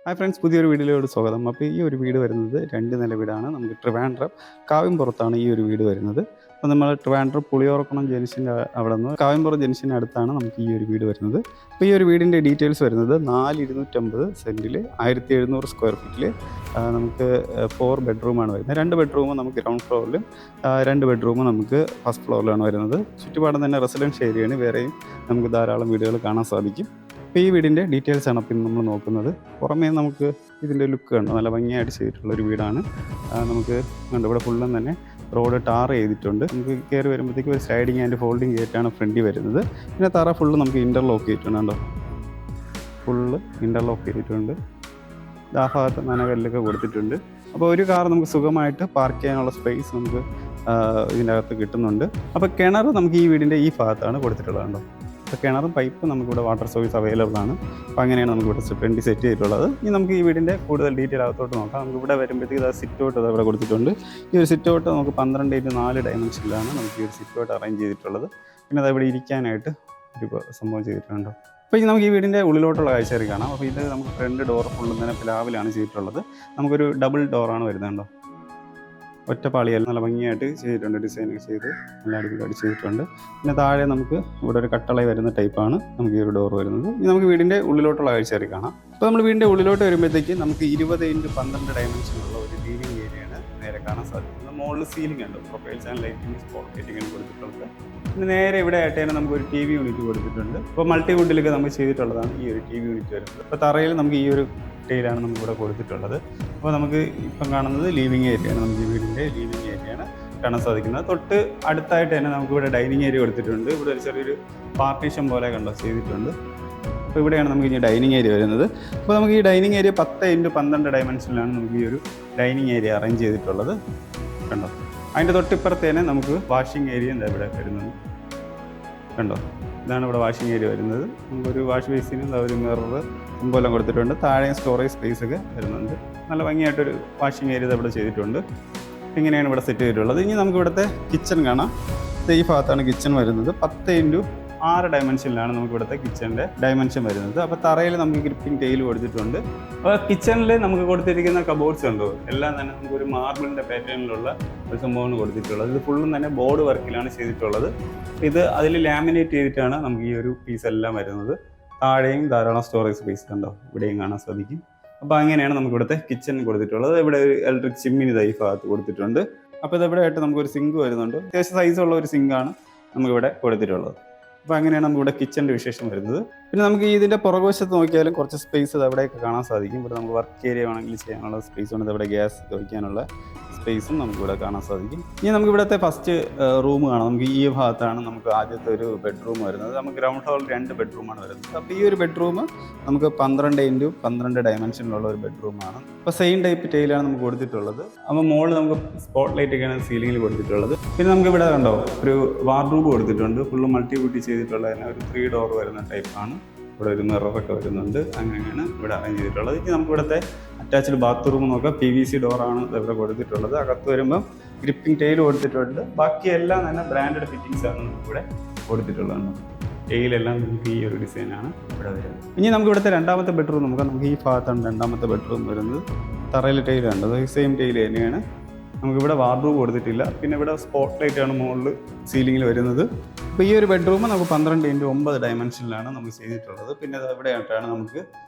Hi friends, പുതിയൊരു വീഡിയോയിലോട് സ്വാഗതം. അപ്പോൾ ഈ ഒരു വീട് വരുന്നത് 2 നില വീടാണ്. നമുക്ക് ട്രിവാൻഡ്രം കാവിൻപുറത്താണ് ഈ ഒരു വീട് വരുന്നത്. അപ്പോൾ നമ്മൾ ട്രിവാൻഡ്രം പുളിയോർക്കുളം ജംഗ്ഷൻ്റെ അവിടെ നിന്ന് കാവിൻപുറം ജംഗ്ഷന് അടുത്താണ് നമുക്ക് ഈ ഒരു വീട് വരുന്നത്. അപ്പോൾ ഈ ഒരു വീടിൻ്റെ ഡീറ്റെയിൽസ് വരുന്നത് 4,250 സെൻറ്റിൽ 1,700 സ്ക്വയർ ഫീറ്റിൽ നമുക്ക് 4 ബെഡ്റൂമാണ് വരുന്നത്. 2 ബെഡ്റൂം നമുക്ക് ഗ്രൗണ്ട് ഫ്ലോറിലും 2 ബെഡ്റൂം നമുക്ക് ഫസ്റ്റ് ഫ്ലോറിലാണ് വരുന്നത്. ചുറ്റുപാടും തന്നെ റെസിഡൻഷ്യൽ ഏരിയയാണ്. വേറെയും നമുക്ക് ധാരാളം വീടുകൾ കാണാൻ സാധിക്കും. അപ്പോൾ ഈ വീടിൻ്റെ ഡീറ്റെയിൽസാണ് പിന്നെ നമ്മൾ നോക്കുന്നത്. പുറമേ നമുക്ക് ഇതിൻ്റെ ലുക്ക് കണ്ടു, നല്ല ഭംഗിയായിട്ട് ചെയ്തിട്ടുള്ളൊരു വീടാണ്. നമുക്ക് കണ്ടു ഇവിടെ ഫുള്ളും തന്നെ റോഡ് ടാർ ചെയ്തിട്ടുണ്ട്. നമുക്ക് കയറി വരുമ്പോഴത്തേക്ക് ഒരു സ്ലൈഡിങ് ആൻഡ് ഫോൾഡിങ് ഗേറ്റാണ് ഫ്രണ്ടിൽ വരുന്നത്. പിന്നെ തറ ഫുള്ള് നമുക്ക് ഇൻ്റർലോക്ക് ചെയ്തിട്ടുണ്ട്. കണ്ടോ, ഫുള്ള് ഇൻ്റർലോക്ക് ചെയ്തിട്ടുണ്ട്. ആ ഭാഗത്ത് നനകല്ലൊക്കെ കൊടുത്തിട്ടുണ്ട്. അപ്പോൾ ഒരു കാർ നമുക്ക് സുഖമായിട്ട് പാർക്ക് ചെയ്യാനുള്ള സ്പേസ് നമുക്ക് ഇതിൻ്റെ അകത്ത് കിട്ടുന്നുണ്ട്. അപ്പോൾ കിണർ നമുക്ക് ഈ വീടിൻ്റെ ഈ ഭാഗത്താണ് കൊടുത്തിട്ടുള്ളത്. കണ്ടോ, അപ്പോൾ കിണറും പൈപ്പ് നമുക്കിവിടെ വാട്ടർ സർവീസ് അവൈലബിൾ ആണ്. അപ്പോൾ അങ്ങനെയാണ് നമുക്കിവിടെ ഫ്രണ്ട് സെറ്റ് ചെയ്തിട്ടുള്ളത്. ഇനി നമുക്ക് ഈ വീടിൻ്റെ കൂടുതൽ ഡീറ്റെയിൽ അകത്തോട്ട് നോക്കാം. നമുക്ക് ഇവിടെ വരുമ്പോഴത്തേക്ക് അത് സിറ്റ് ഔട്ട് ഇവിടെ കൊടുത്തിട്ടുണ്ട്. ഈ ഒരു സിറ്റ് ഔട്ട് നമുക്ക് 12x4 ഡയമെൻഷനിലാണ് നമുക്ക് ഈ ഒരു സിറ്റ് ഔട്ട് അറേഞ്ച് ചെയ്തിട്ടുള്ളത്. പിന്നെ അത് ഇവിടെ ഇരിക്കാനായിട്ട് ഒരു സംഭവം ചെയ്തിട്ടുണ്ട്. അപ്പോൾ നമുക്ക് ഈ വീടിൻ്റെ ഉള്ളിലോട്ടുള്ള കാഴ്ച കാണാം. അപ്പോൾ ഇത് നമുക്ക് ഫ്രണ്ട് ഡോർ ഫുള്ളും തന്നെ പ്ലാവിലാണ് ചെയ്തിട്ടുള്ളത്. നമുക്കൊരു ഡബിൾ ഡോറാണ് വരുന്നുണ്ടോ, ഒറ്റപ്പാളിയല്ല, നല്ല ഭംഗിയായിട്ട് ചെയ്തിട്ടുണ്ട്. ഡിസൈനൊക്കെ ചെയ്ത് നല്ല അടിപൊളിയായിട്ട് ചെയ്തിട്ടുണ്ട്. പിന്നെ താഴെ നമുക്ക് ഇവിടെ ഒരു കട്ടള വരുന്ന ടൈപ്പാണ് നമുക്ക് ഈ ഒരു ഡോർ വരുന്നത്. ഇനി നമുക്ക് വീടിൻ്റെ ഉള്ളിലോട്ടുള്ള കാഴ്ച കാണാം. അപ്പോൾ നമ്മൾ വീടിൻ്റെ ഉള്ളിലോട്ട് വരുമ്പോഴത്തേക്ക് നമുക്ക് 20x12 ഡയമെൻഷനുള്ള ഒരു ലീവിംഗ് ഏരിയയാണ് നേരെ കാണാൻ സാധിക്കുന്നത്. മുകളിൽ സീലിംഗ് ഉണ്ട്, profiles and lighting spot lighting കൊടുത്തിട്ടുള്ളത്. പിന്നെ നേരെ ഇവിടെ ആയിട്ട് നമുക്ക് ഒരു TV യൂണിറ്റ് കൊടുത്തിട്ടുണ്ട്. ഇപ്പോൾ മൾട്ടിവുഡിലൊക്കെ നമുക്ക് ചെയ്തിട്ടുള്ളതാണ് ഈ ഒരു TV യൂണിറ്റ് വരുന്നത്. അപ്പോൾ തറയിൽ നമുക്ക് ഈ ഒരു ടൈലാണ് നമുക്കിവിടെ കൊടുത്തിട്ടുള്ളത്. അപ്പോൾ നമുക്ക് ഇപ്പം കാണുന്നത് ലീവിംഗ് ഏരിയയാണ്. നമുക്ക് ഈ വീടിൻ്റെ ലീവിംഗ് ഏരിയയാണ് കാണാൻ സാധിക്കുന്നത്. തൊട്ട് അടുത്തായിട്ട് തന്നെ നമുക്കിവിടെ ഡൈനിങ് ഏരിയ കൊടുത്തിട്ടുണ്ട്. ഇവിടെ ഒരു ചെറിയൊരു പാർട്ടീഷൻ പോലെ കണ്ടോ ചെയ്തിട്ടുണ്ട്. അപ്പോൾ ഇവിടെയാണ് നമുക്ക് ഇനി ഡൈനിങ് ഏരിയ വരുന്നത്. അപ്പോൾ നമുക്ക് ഈ ഡൈനിങ് ഏരിയ 10x12 ഡയമെൻഷനിലാണ് നമുക്ക് ഈ ഒരു ഡൈനിങ് ഏരിയ അറേഞ്ച് ചെയ്തിട്ടുള്ളത്. കണ്ടോ, അതിൻ്റെ തൊട്ടിപ്പുറത്ത് തന്നെ നമുക്ക് വാഷിംഗ് ഏരിയ എന്താ ഇവിടെ വരുന്നത്. കണ്ടോ, ഇതാണ് ഇവിടെ വാഷിംഗ് ഏരിയ വരുന്നത്. നമുക്കൊരു വാഷ് ബേസിന് ഒരു മിറർ സംഭവം കൊടുത്തിട്ടുണ്ട്. താഴെ സ്റ്റോറേജ് സ്പേസ് ഒക്കെ വരുന്നുണ്ട്. നല്ല ഭംഗിയായിട്ടൊരു വാഷിംഗ് ഏരിയ ഇവിടെ ചെയ്തിട്ടുണ്ട്. ഇങ്ങനെയാണ് ഇവിടെ സെറ്റ് ചെയ്തിട്ടുള്ളത്. ഇനി നമുക്ക് ഇവിടുത്തെ കിച്ചൺ കാണാം. ഈ ഭാഗത്താണ് കിച്ചൺ വരുന്നത്. 10x6 ഡയമെൻഷനിലാണ് നമുക്ക് ഇവിടുത്തെ കിച്ചണിൻ്റെ ഡയമെൻഷൻ വരുന്നത്. അപ്പോൾ തറയിൽ നമുക്ക് ഗ്രിപ്പിംഗ് ടൈൽ കൊടുത്തിട്ടുണ്ട്. അപ്പോൾ കിച്ചണിൽ നമുക്ക് കൊടുത്തിരിക്കുന്ന കബോർഡ്സ് ഉണ്ടോ എല്ലാം തന്നെ നമുക്കൊരു മാർബിളിൻ്റെ പാറ്റേണിലുള്ള ഒരു സംഭവമാണ് കൊടുത്തിട്ടുള്ളത്. ഇത് ഫുള്ളും തന്നെ ബോർഡ് വർക്കിലാണ് ചെയ്തിട്ടുള്ളത്. ഇത് അതിൽ ലാമിനേറ്റ് ചെയ്തിട്ടാണ് നമുക്ക് ഈ ഒരു പീസ് എല്ലാം വരുന്നത്. താഴെയും ധാരാളം സ്റ്റോറേജ് സ്പേസ് ഉണ്ടോ ഇവിടെയും കാണാൻ സാധിക്കും. അപ്പോൾ അങ്ങനെയാണ് നമുക്ക് ഇവിടുത്തെ കിച്ചൺ കൊടുത്തിട്ടുള്ളത്. ഇവിടെ ഒരു ഇലക്ട്രിക് ചിമ്മിനി ഈ ഭാഗത്ത് കൊടുത്തിട്ടുണ്ട്. അപ്പോൾ ഇതെവിടെ ആയിട്ട് നമുക്കൊരു സിങ്ക് വരുന്നുണ്ട്. അത്യാവശ്യം സൈസുള്ള ഒരു സിങ്കാണ് നമുക്കിവിടെ കൊടുത്തിട്ടുള്ളത്. അപ്പോൾ അങ്ങനെയാണ് നമുക്കിവിടെ കിച്ചൻ്റെ വിശേഷം വരുന്നത്. പിന്നെ നമുക്ക് ഇതിൻ്റെ പുറകുവശത്ത് നോക്കിയാലും കുറച്ച് സ്പേസ് അവിടെയൊക്കെ കാണാൻ സാധിക്കും. ഇവിടെ നമുക്ക് വർക്ക് ഏരിയ വേണമെങ്കിൽ ചെയ്യാനുള്ള സ്പേസ് ഉണ്ട്. ഇവിടെ ഗ്യാസ് വയ്ക്കാനുള്ള സ്പേസും നമുക്കിവിടെ കാണാൻ സാധിക്കും. ഇനി നമുക്ക് ഇവിടുത്തെ ഫസ്റ്റ് റൂം കാണാം. നമുക്ക് ഈ ഭാഗത്താണ് നമുക്ക് ആദ്യത്തെ ഒരു ബെഡ്റൂം വരുന്നത്. നമുക്ക് ഗ്രൗണ്ട് ഫ്ലോറിൽ 2 ബെഡ്റൂമാണ് വരുന്നത്. അപ്പോൾ ഈ ഒരു ബെഡ്റൂം നമുക്ക് 12x12 ഡയമെൻഷനിലുള്ള ഒരു ബെഡ്റൂമാണ്. അപ്പോൾ സെയിം ടൈപ്പ് ടൈലാണ് നമുക്ക് കൊടുത്തിട്ടുള്ളത്. അപ്പോൾ മുകളിൽ നമുക്ക് സ്പോട്ട് ലൈറ്റ് ഒക്കെയാണ് സീലിംഗിൽ കൊടുത്തിട്ടുള്ളത്. പിന്നെ നമുക്ക് ഇവിടെ കണ്ടോ ഒരു വാർഡ്രോബ് കൊടുത്തിട്ടുണ്ട്. ഫുള്ള് മൾട്ടിബ്യൂട്ടി ചെയ്തിട്ടുള്ള ഒരു 3 ഡോർ വരുന്ന ടൈപ്പാണ്. ഇവിടെ ഒരു മിററൊക്കെ വരുന്നുണ്ട്. അങ്ങനെയാണ് ഇവിടെ അറേഞ്ച് ചെയ്തിട്ടുള്ളത്. ഇനി നമുക്ക് ഇവിടുത്തെ അറ്റാച്ച്ഡ് ബാത്റൂം നോക്കാം. PVC ഡോറാണ് ഇവിടെ കൊടുത്തിട്ടുള്ളത്. അകത്ത് വരുമ്പോൾ ഗ്രിപ്പിംഗ് ടൈൽ കൊടുത്തിട്ടുണ്ട്. ബാക്കി എല്ലാം തന്നെ ബ്രാൻഡഡ് ഫിറ്റിങ്സ് ആണ് നമുക്കിവിടെ കൊടുത്തിട്ടുള്ളത്. ടൈലെല്ലാം നമുക്ക് ഈ ഒരു ഡിസൈനാണ് ഇവിടെ വരുന്നത്. ഇനി നമുക്ക് ഇവിടുത്തെ രണ്ടാമത്തെ ബെഡ്റൂം നോക്കാം. നമുക്ക് ഈ ഭാഗത്താണ് രണ്ടാമത്തെ ബെഡ്റൂം വരുന്നത്. തറയിൽ ടൈൽ കണ്ടത് സെയിം ടൈൽ തന്നെയാണ്. നമുക്കിവിടെ വാർഡ്രോബ് കൊടുത്തിട്ടില്ല. പിന്നെ ഇവിടെ സ്പോട്ട് ലൈറ്റാണ് മുകളിൽ സീലിങ്ങിൽ വരുന്നത്. അപ്പോൾ ഈ ഒരു ബെഡ്റൂം നമുക്ക് 12x9 ഡയമെൻഷനിലാണ് നമുക്ക് ചെയ്തിട്ടുള്ളത്. പിന്നെ ഇവിടെ ആയിട്ടാണ് നമുക്ക്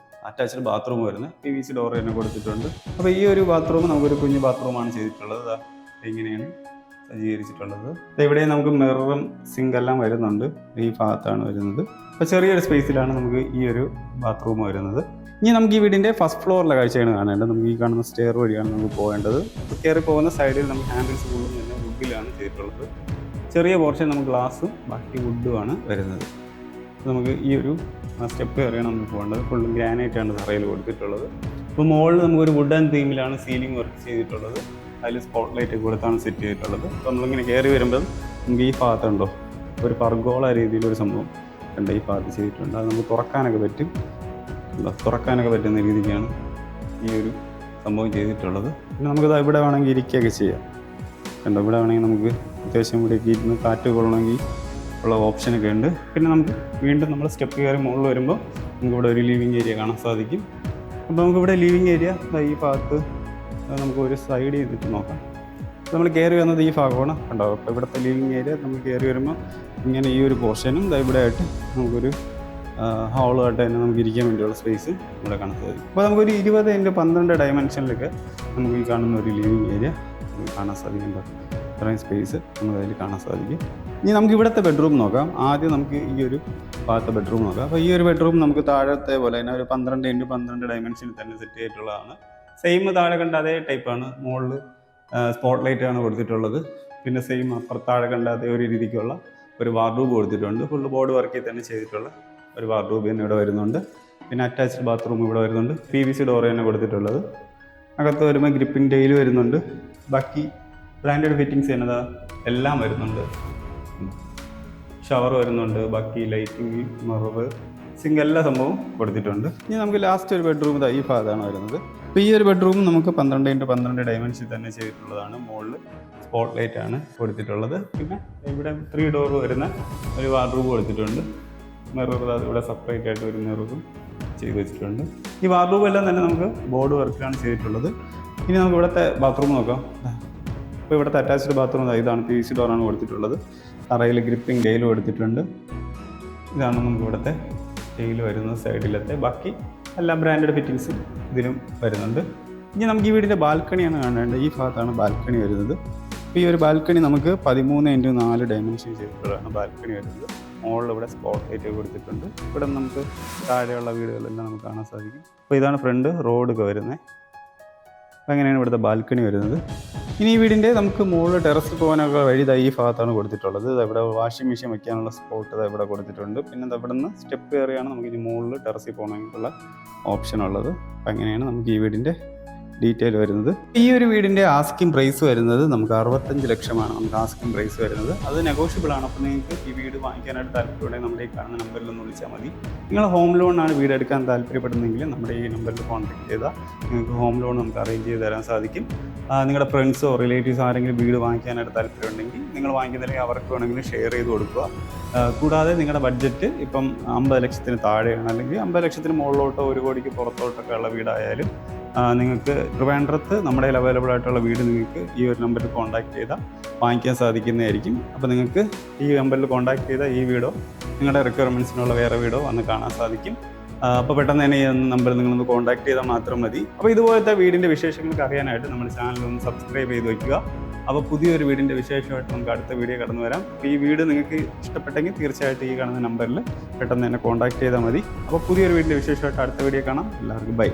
അറ്റാച്ച്ഡ് ബാത്റൂം വരുന്നത്. PVC ഡോർ തന്നെ കൊടുത്തിട്ടുണ്ട്. അപ്പോൾ ഈ ഒരു ബാത്റൂം നമുക്കൊരു കുഞ്ഞു ബാത്റൂമാണ് ചെയ്തിട്ടുള്ളത്. ഇങ്ങനെയാണ് സജ്ജീകരിച്ചിട്ടുള്ളത്. ഇവിടെ നമുക്ക് മിററും സിങ്കെല്ലാം വരുന്നുണ്ട്. ഈ ഭാഗത്താണ് വരുന്നത്. അപ്പോൾ ചെറിയൊരു സ്പേസിലാണ് നമുക്ക് ഈ ഒരു ബാത്റൂം വരുന്നത്. ഇനി നമുക്ക് ഈ വീടിൻ്റെ ഫസ്റ്റ് ഫ്ലോറിലെ കാഴ്ചയാണ് കാണേണ്ടത്. നമുക്ക് ഈ കാണുന്ന സ്റ്റെയർ വഴിയാണ് നമുക്ക് പോകേണ്ടത്. കയറി പോകുന്ന സൈഡിൽ നമുക്ക് ഹാൻഡിൽസ് ഫുള്ളും തന്നെ വുഡിലാണ് ചെയ്തിട്ടുള്ളത്. ചെറിയ പോർഷൻ നമുക്ക് ഗ്ലാസും ബാക്കി വുഡുമാണ് വരുന്നത്. നമുക്ക് ഈ ഒരു സ്റ്റെപ്പ് കയറിയാണ് നമുക്ക് പോകേണ്ടത്. ഫുള്ളും ഗ്രാനൈറ്റാണ് തറയിൽ കൊടുത്തിട്ടുള്ളത്. അപ്പോൾ മുകളിൽ നമുക്കൊരു വുഡ് ആൻഡ് തീമിലാണ് സീലിംഗ് വർക്ക് ചെയ്തിട്ടുള്ളത്. അതിൽ സ്പോട്ട് ലൈറ്റ് കൊടുത്താണ് സെറ്റ് ചെയ്തിട്ടുള്ളത്. അപ്പോൾ നമ്മളിങ്ങനെ കയറി വരുമ്പോൾ നമുക്ക് ഈ ഭാഗത്തുണ്ടോ ഒരു പർഗോള രീതിയിലൊരു സംഭവം ഉണ്ട് ഈ ഭാഗത്ത് ചെയ്തിട്ടുണ്ട്. അത് നമുക്ക് തുറക്കാനൊക്കെ പറ്റുന്ന രീതിക്കാണ് ഈ ഒരു സംഭവം ചെയ്തിട്ടുള്ളത്. പിന്നെ നമുക്കത് ഇവിടെ വേണമെങ്കിൽ ഇരിക്കുകയൊക്കെ ചെയ്യാം. കണ്ടോ, ഇവിടെ വേണമെങ്കിൽ നമുക്ക് അത്യാവശ്യം ഇവിടേക്ക് ഇരുന്ന് കാറ്റ് കൊള്ളണമെങ്കിൽ ഉള്ള ഓപ്ഷനൊക്കെ ഉണ്ട്. പിന്നെ നമുക്ക് വീണ്ടും നമ്മൾ സ്റ്റെപ്പ് കയറി മുകളിൽ വരുമ്പോൾ നമുക്കിവിടെ ഒരു ലിവിങ് ഏരിയ കാണാൻ സാധിക്കും. അപ്പോൾ നമുക്കിവിടെ ലിവിങ് ഏരിയ ഈ ഭാഗത്ത് നമുക്ക് ഒരു സൈഡ് ചെയ്തിട്ട് നോക്കാം. നമ്മൾ കയറി വന്നത് ഈ ഭാഗമാണ് കണ്ടോ. അപ്പോൾ ഇവിടുത്തെ ലിവിങ് ഏരിയ നമ്മൾ കയറി വരുമ്പോൾ ഇങ്ങനെ ഈ ഒരു പോർഷനും ഇവിടെ ആയിട്ട് നമുക്കൊരു ഹാളുമായിട്ട് തന്നെ നമുക്ക് ഇരിക്കാൻ വേണ്ടിയുള്ള സ്പേസ് ഇവിടെ കാണാൻ സാധിക്കും. അപ്പോൾ നമുക്കൊരു 20x12 ഡയമെൻഷനിലൊക്കെ നമുക്ക് ഈ കാണുന്ന ഒരു ലിവിങ് ഏരിയ കാണാൻ സാധിക്കും. ഇത്രയും സ്പേസ് നമുക്ക് അതിൽ കാണാൻ സാധിക്കും. ഇനി നമുക്ക് ഇവിടുത്തെ ബെഡ്റൂം നോക്കാം. ആദ്യം നമുക്ക് ഈ ഒരു ഭാഗത്തെ ബെഡ്റൂം നോക്കാം. അപ്പോൾ ഈ ഒരു ബെഡ്റൂം നമുക്ക് താഴത്തെ പോലെ തന്നെ ഒരു 12x12 ഡയമെൻഷനിൽ തന്നെ സെറ്റ് ചെയ്തിട്ടുള്ളതാണ്. സെയിം താഴെ കണ്ട അതേ ടൈപ്പാണ്. മുകളിൽ സ്പോട്ട് ലൈറ്റാണ് കൊടുത്തിട്ടുള്ളത്. പിന്നെ സെയിം താഴെ കണ്ട അതേ ഒരു രീതിക്കുള്ള ഒരു വാർഡ്രോബ് കൊടുത്തിട്ടുണ്ട്. ഫുള്ള് ബോർഡ് വർക്കിൽ തന്നെ ചെയ്തിട്ടുള്ള ഒരു വാർഡ്രോബ് തന്നെ ഇവിടെ വരുന്നുണ്ട്. പിന്നെ അറ്റാച്ച്ഡ് ബാത്റൂം ഇവിടെ വരുന്നുണ്ട്. PVC ഡോർ തന്നെ കൊടുത്തിട്ടുള്ളത്. അകത്ത് വരുമ്പോൾ ഗ്രിപ്പിംഗ് ടൈൽ വരുന്നുണ്ട്. ബാക്കി ബ്രാൻഡഡ് ഫിറ്റിങ്സ് എന്നതാ എല്ലാം വരുന്നുണ്ട്. ഷവർ വരുന്നുണ്ട്. ബാക്കി ലൈറ്റിംഗ്, മിറർ, സിങ്ക് എല്ലാ സംഭവവും കൊടുത്തിട്ടുണ്ട്. ഇനി നമുക്ക് ലാസ്റ്റ് ഒരു ബെഡ്റൂം ഈ ഭാഗത്താണ് വരുന്നത്. അപ്പോൾ ഈ ഒരു ബെഡ്റൂം നമുക്ക് 12x12 ഡയമെൻഷനിൽ തന്നെ ചെയ്തിട്ടുള്ളതാണ്. മുകളിൽ സ്പോട്ട് ലൈറ്റ് ആണ് കൊടുത്തിട്ടുള്ളത്. പിന്നെ ഇവിടെ 3 ഡോർ വരുന്ന ഒരു വാർഡ്രോബ് കൊടുത്തിട്ടുണ്ട്. മിറർ ഇവിടെ സെപ്പറേറ്റ് ആയിട്ട് ഒരു മിററും ചെയ്ത് വെച്ചിട്ടുണ്ട്. ഈ വാർഡ്രോബ് എല്ലാം തന്നെ നമുക്ക് ബോർഡ് വർക്കിലാണ് ചെയ്തിട്ടുള്ളത്. ഇനി നമുക്ക് ഇവിടുത്തെ ബാത്റൂം നോക്കാം. അപ്പോൾ ഇവിടുത്തെ അറ്റാച്ച്ഡ് ബാത്റൂം ഇതാണ്. PVC ഡോറാണ് കൊടുത്തിട്ടുള്ളത്. തറയിൽ ഗ്രിപ്പിംഗ് ടൈൽ കൊടുത്തിട്ടുണ്ട്. ഇതാണ് നമുക്ക് ഇവിടുത്തെ ടൈൽ വരുന്നത് സൈഡിലത്തെ. ബാക്കി എല്ലാ ബ്രാൻഡഡ് ഫിറ്റിങ്സും ഇതിലും വരുന്നുണ്ട്. ഇനി നമുക്ക് ഈ വീടിൻ്റെ ബാൽക്കണിയാണ് കാണേണ്ടത്. ഈ ഭാഗത്താണ് ബാൽക്കണി വരുന്നത്. അപ്പോൾ ഈ ഒരു ബാൽക്കണി നമുക്ക് 13x4 ഡയമെൻഷൻ ചെയ്തിട്ടുള്ളതാണ് ബാൽക്കണി വരുന്നത്. മുകളിൽ ഇവിടെ സ്പോട്ട് ലൈറ്റ് കൊടുത്തിട്ടുണ്ട്. ഇവിടെ നമുക്ക് താഴെയുള്ള വീടുകളെല്ലാം നമുക്ക് കാണാൻ സാധിക്കും. അപ്പോൾ ഇതാണ് ഫ്രണ്ട് റോഡൊക്കെ വരുന്നത്. അപ്പോൾ അങ്ങനെയാണ് ഇവിടുത്തെ ബാൽക്കണി വരുന്നത്. ഇനി ഈ വീടിൻ്റെ നമുക്ക് മുകളിൽ ടെറസിൽ പോകാനൊക്കെ വഴി ഈ ഭാഗത്താണ് കൊടുത്തിട്ടുള്ളത്. ഇവിടെ വാഷിംഗ് മെഷീൻ വയ്ക്കാനുള്ള സ്പോട്ട് ഇവിടെ കൊടുത്തിട്ടുണ്ട്. പിന്നെ ഇവിടെ നിന്ന് സ്റ്റെപ്പ് കയറിയാണ് നമുക്ക് ഇനി മുകളിൽ ടെറസിൽ പോകണമെങ്കിലുള്ള ഓപ്ഷൻ ഉള്ളത്. അപ്പോൾ അങ്ങനെയാണ് നമുക്ക് ഈ വീടിൻ്റെ ഡീറ്റെയിൽ വരുന്നത്. ഈ ഒരു വീടിൻ്റെ ആസ്കിംഗ് പ്രൈസ് വരുന്നത് നമുക്ക് 65 ലക്ഷമാണ് നമുക്ക് ആസ്കിംഗ് പ്രൈസ് വരുന്നത്. അത് നെഗോഷ്യബിൾ ആണ്. അപ്പോൾ നിങ്ങൾക്ക് ഈ വീട് വാങ്ങിക്കാനായിട്ട് താല്പര്യമുണ്ടെങ്കിൽ നമ്മുടെ ഈ കാണുന്ന നമ്പറിൽ ഒന്ന് വിളിച്ചാൽ മതി. നിങ്ങൾ ഹോം ലോണാണ് വീട് എടുക്കാൻ താല്പര്യപ്പെടുന്നെങ്കിൽ നമ്മുടെ ഈ നമ്പറിൽ കോൺടാക്ട് ചെയ്താൽ നിങ്ങൾക്ക് ഹോം ലോൺ നമുക്ക് അറേഞ്ച് ചെയ്ത് തരാൻ സാധിക്കും. നിങ്ങളുടെ ഫ്രണ്ട്സോ റിലേറ്റീവ്സോ ആരെങ്കിലും വീട് വാങ്ങിക്കാനായിട്ട് താല്പര്യമുണ്ടെങ്കിൽ നിങ്ങൾ വാങ്ങിക്കുന്നില്ലെങ്കിൽ അവർക്ക് വേണമെങ്കിൽ ഷെയർ ചെയ്ത് കൊടുക്കുക. കൂടാതെ നിങ്ങളുടെ ബഡ്ജറ്റ് ഇപ്പം 50 ലക്ഷത്തിന് താഴെയാണ്, അല്ലെങ്കിൽ 50 ലക്ഷത്തിന് മുകളിലോട്ടോ 1 കോടിക്ക് പുറത്തോട്ടൊക്കെ ഉള്ള വീടായാലും നിങ്ങൾക്ക് ട്രിവാൻഡ്രത്ത് നമ്മുടെ അവൈലബിൾ ആയിട്ടുള്ള വീട് നിങ്ങൾക്ക് ഈ ഒരു നമ്പറിൽ കോൺടാക്ട് ചെയ്താൽ വാങ്ങിക്കാൻ സാധിക്കുന്നതായിരിക്കും. അപ്പോൾ നിങ്ങൾക്ക് ഈ നമ്പറിൽ കോൺടാക്ട് ചെയ്താൽ ഈ വീടോ നിങ്ങളുടെ റിക്വയർമെൻറ്റ്സിനുള്ള വേറെ വീടോ വന്ന് കാണാൻ സാധിക്കും. അപ്പോൾ പെട്ടെന്ന് തന്നെ ഈ നമ്പറിൽ നിങ്ങളൊന്ന് കോൺടാക്ട് ചെയ്താൽ മാത്രം മതി. അപ്പോൾ ഇതുപോലത്തെ വീടിൻ്റെ വിശേഷങ്ങൾക്ക് അറിയാനായിട്ട് നമ്മുടെ ചാനൽ ഒന്ന് സബ്സ്ക്രൈബ് ചെയ്ത് വയ്ക്കുക. അപ്പോൾ പുതിയൊരു വീടിൻ്റെ വിശേഷമായിട്ട് നമുക്ക് അടുത്ത വീഡിയോ കടന്നു വരാം. അപ്പോൾ ഈ വീട് നിങ്ങൾക്ക് ഇഷ്ടപ്പെട്ടെങ്കിൽ തീർച്ചയായിട്ടും ഈ കാണുന്ന നമ്പറിൽ പെട്ടെന്ന് തന്നെ കോൺടാക്ട് ചെയ്താൽ മതി. അപ്പോൾ പുതിയൊരു വീടിൻ്റെ വിശേഷമായിട്ട് അടുത്ത വീഡിയോ കാണാം. എല്ലാവർക്കും ബൈ.